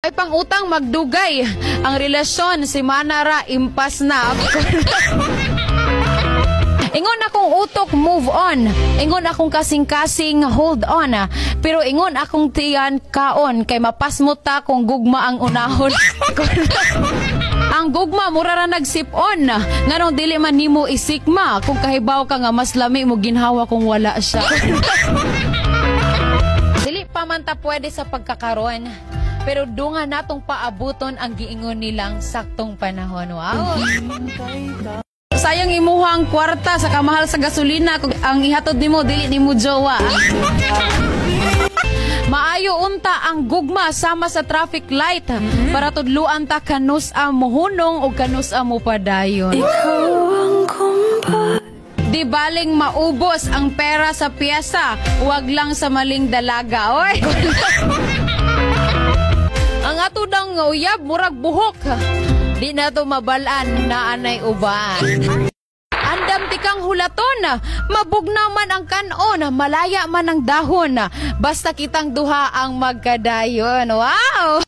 Ay pangutang magdugay ang relasyon si Manara impas na. Ingon akong utok move on. Ingon akong kasing-kasing hold on. Pero ingon akong tiyan kaon kay mapasmuta kung gugma ang unahon. Ang gugma mura ra nagsip-on. Nganong dili man nimo isikma kung kahibaw ka nga mas lami mo ginhawa kung wala siya. Dili pa man ta pwede sa pagkakaroon. Pero dunga natong paabuton ang giingon nilang saktong panahon. Wow! Sayang imuhang kwarta sa kamahal sa gasolina kung ang ihatod nimo dili nimo jowa. Maayo unta ang gugma sama sa traffic light para tudluan ta kanus mo hunong o kanus mo padayon. Di baling maubos ang pera sa piyesa, huwag lang sa maling dalaga. Oy! Ang ato dang uyab murag buhok. Di na to mabalaan na anay uban. Andam tikang hulaton, mabugnaw man ang kanon, malaya man ang dahon. Basta kitang duha ang magkadayon. Wow!